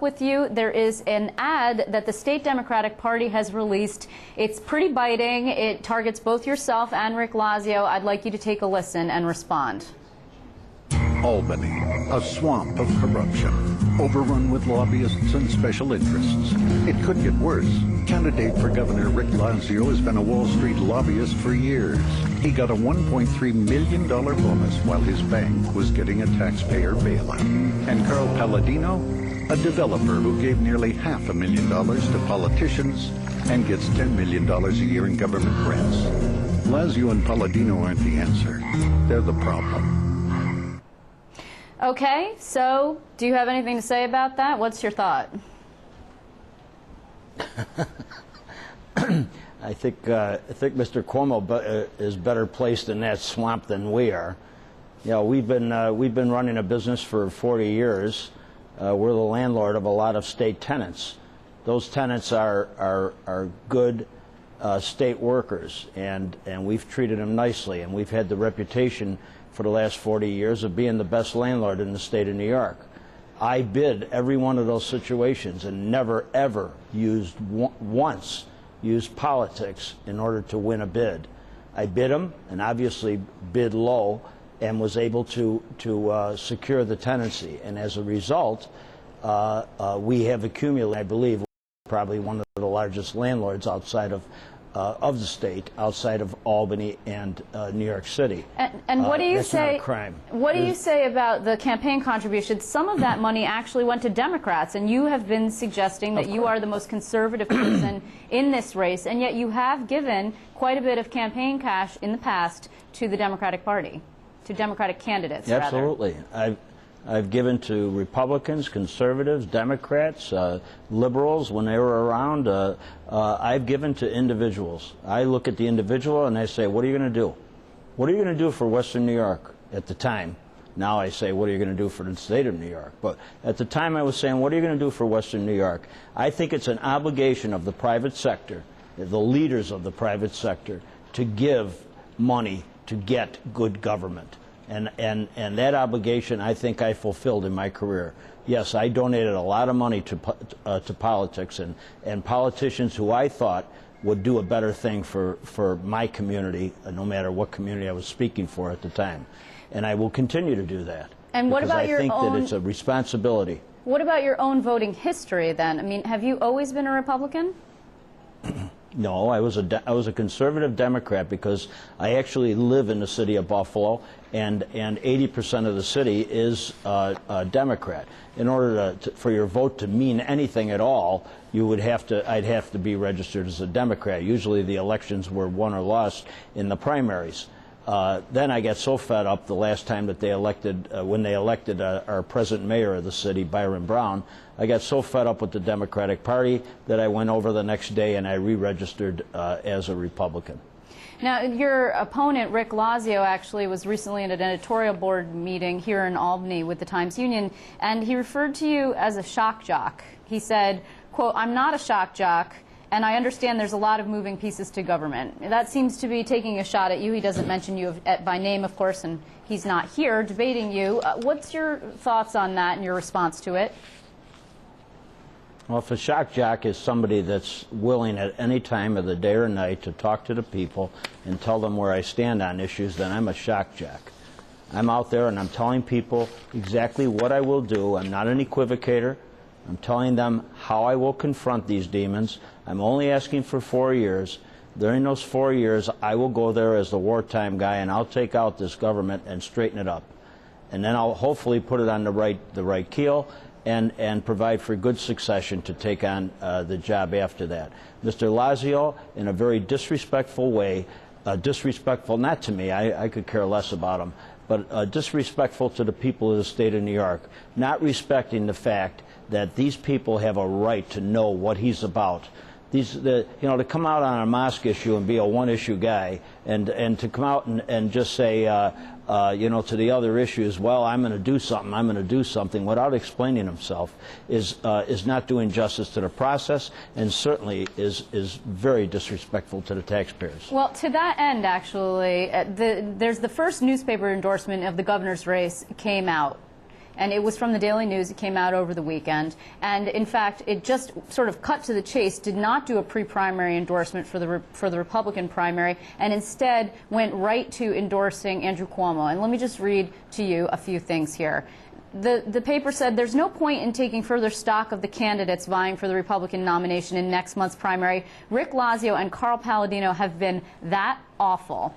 with you. There is an ad that the state Democratic Party has released. It's pretty biting. It targets both yourself and Rick Lazio. I'd like you to take a listen and respond. Albany, a swamp of corruption, overrun with lobbyists and special interests. It could get worse. Candidate for Governor Rick Lazio has been a Wall Street lobbyist for years. He got a $1.3 million bonus while his bank was getting a taxpayer bailout. And Carl Paladino, a developer who gave nearly $500,000 to politicians and gets $10 million a year in government grants. Lazio and Paladino aren't the answer. They're the problem. Okay, so do you have anything to say about that? What's your thought? I think Mr. Cuomo is better placed in that swamp than we are. You know, we've been running a business for 40 years. We're the landlord of a lot of state tenants. Those tenants are good state workers, and we've treated them nicely, and we've had the reputation for the last 40 years of being the best landlord in the state of New York. I bid every one of those situations and never, ever once used politics in order to win a bid. I bid them, and obviously bid low, and was able to secure the tenancy. And as a result, we have accumulated, I believe, probably one of the largest landlords outside of the state, outside of Albany and New York City. And what do you that's say? Not a crime. What do you say about the campaign contributions? Some of that money actually went to Democrats, and you have been suggesting that you are the most conservative person in this race, and yet you have given quite a bit of campaign cash in the past to the Democratic Party, to Democratic candidates. Absolutely. I've given to Republicans, conservatives, Democrats, liberals when they were around. I've given to individuals. I look at the individual and I say, what are you going to do? What are you going to do for Western New York at the time? Now I say, what are you going to do for the state of New York? But at the time I was saying, what are you going to do for Western New York? I think it's an obligation of the private sector, the leaders of the private sector, to give money to get good government. And that obligation, I think I fulfilled in my career. Yes, I donated a lot of money to politics and politicians who I thought would do a better thing for my community, no matter what community I was speaking for at the time. And I will continue to do that. And what about your own? I think that it's a responsibility. What about your own voting history then? I mean, have you always been a Republican? No, I was a conservative Democrat because I actually live in the city of Buffalo, and 80% of the city is Democrat. In order for your vote to mean anything at all, I'd have to be registered as a Democrat. Usually the elections were won or lost in the primaries. Then I got so fed up the last time that they elected, when they elected our present mayor of the city, Byron Brown, I got so fed up with the Democratic Party that I went over the next day and I re-registered as a Republican. Now, your opponent, Rick Lazio, actually was recently in an editorial board meeting here in Albany with the Times-Union, and he referred to you as a shock jock. He said, quote, "I'm not a shock jock, and I understand there's a lot of moving pieces to government." That seems to be taking a shot at you. He doesn't mention you by name, of course, and he's not here debating you. What's your thoughts on that and your response to it? Well, if a shock jock is somebody that's willing at any time of the day or night to talk to the people and tell them where I stand on issues, then I'm a shock jock. I'm out there and I'm telling people exactly what I will do. I'm not an equivocator. I'm telling them how I will confront these demons. I'm only asking for 4 years. During those 4 years, I will go there as the wartime guy, and I'll take out this government and straighten it up. And then I'll hopefully put it on the right keel and provide for good succession to take on the job after that. Mr. Lazio, in a very disrespectful way, disrespectful not to me, I could care less about him, but disrespectful to the people of the state of New York, not respecting the fact that these people have a right to know what he's about. To come out on a mosque issue and be a one-issue guy, and to come out and just say, to the other issues, well, I'm going to do something, without explaining himself, is not doing justice to the process, and certainly is very disrespectful to the taxpayers. Well, to that end, actually, there's the first newspaper endorsement of the governor's race came out. And it was from the Daily News. It came out over the weekend. And in fact, it just sort of cut to the chase, did not do a pre-primary endorsement for the Republican primary, and instead went right to endorsing Andrew Cuomo. And let me just read to you a few things here. The paper said there's no point in taking further stock of the candidates vying for the Republican nomination in next month's primary. Rick Lazio and Carl Paladino have been that awful.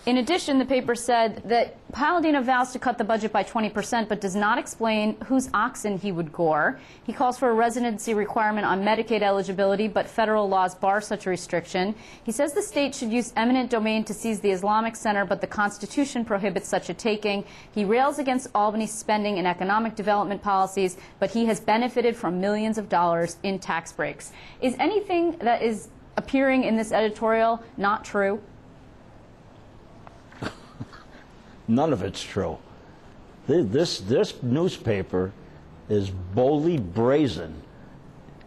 In addition, the paper said that Paladino vows to cut the budget by 20%, but does not explain whose oxen he would gore. He calls for a residency requirement on Medicaid eligibility, but federal laws bar such a restriction. He says the state should use eminent domain to seize the Islamic Center, but the Constitution prohibits such a taking. He rails against Albany's spending and economic development policies, but he has benefited from millions of dollars in tax breaks. Is anything that is appearing in this editorial not true? None of it's true. This newspaper is boldly brazen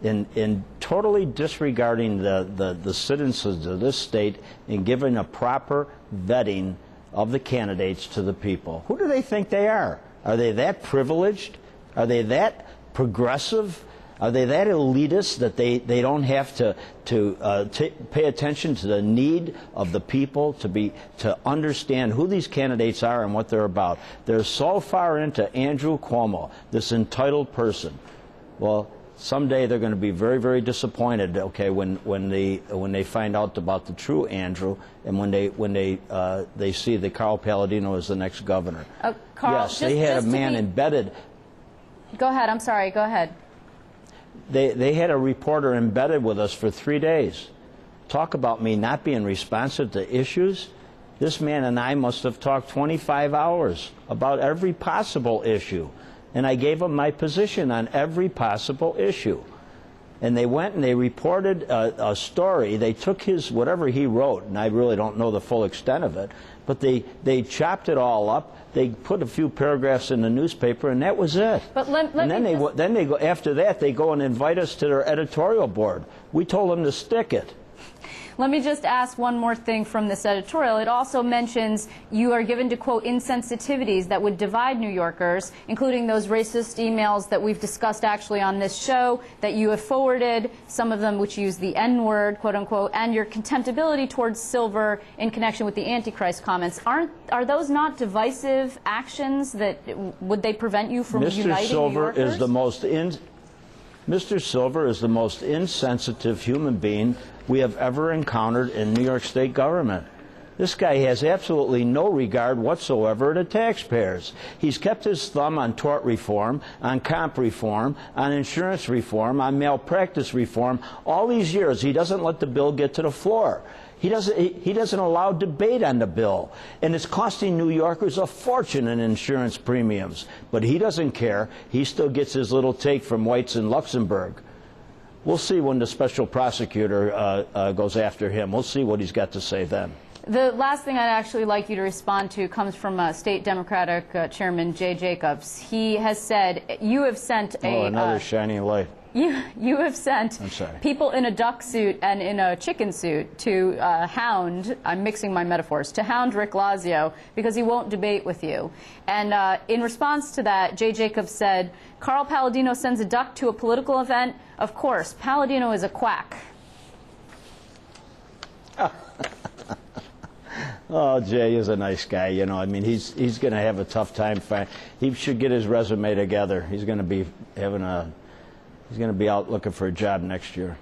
in totally disregarding the citizens of this state and giving a proper vetting of the candidates to the people. Who do they think they are? Are they that privileged? Are they that progressive? Are they that elitist that they don't have to pay attention to the need of the people to understand who these candidates are and what they're about? They're so far into Andrew Cuomo, this entitled person. Well, someday they're going to be very, very disappointed. Okay, when they find out about the true Andrew, and when they see that Carl Paladino is the next governor. Carl, yes, they had a man embedded. Go ahead. I'm sorry. Go ahead. They had a reporter embedded with us for 3 days. Talk about me not being responsive to issues. This man and I must have talked 25 hours about every possible issue. And I gave him my position on every possible issue. And they went and they reported a story. They took his, whatever he wrote, and I really don't know the full extent of it, but they chopped it all up. They put a few paragraphs in the newspaper, and that was it. But then they go, after that, they go and invite us to their editorial board. We told them to stick it. Let me just ask one more thing from this editorial. It also mentions you are given to, quote, insensitivities that would divide New Yorkers, including those racist emails that we've discussed actually on this show that you have forwarded, some of them which use the N-word, quote unquote, and your contemptibility towards Silver in connection with the Antichrist comments. Are those not divisive actions that would they prevent you from uniting New Yorkers? Mr. Silver is the most insensitive human being we have ever encountered in New York State government. This guy has absolutely no regard whatsoever to taxpayers. He's kept his thumb on tort reform, on comp reform, on insurance reform, on malpractice reform. All these years, he doesn't let the bill get to the floor. He doesn't allow debate on the bill. And it's costing New Yorkers a fortune in insurance premiums. But he doesn't care. He still gets his little take from whites in Luxembourg. We'll see when the special prosecutor goes after him. We'll see what he's got to say then. The last thing I'd actually like you to respond to comes from State Democratic Chairman Jay Jacobs. He has said you have sent another shining light. You have sent people in a duck suit and in a chicken suit to hound, I'm mixing my metaphors, to hound Rick Lazio because he won't debate with you. And in response to that, Jay Jacobs said, Carl Paladino sends a duck to a political event. Of course, Paladino is a quack. Oh, Jay is a nice guy. You know, I mean, he's going to have a tough time. He should get his resume together. He's going to be having he's going to be out looking for a job next year.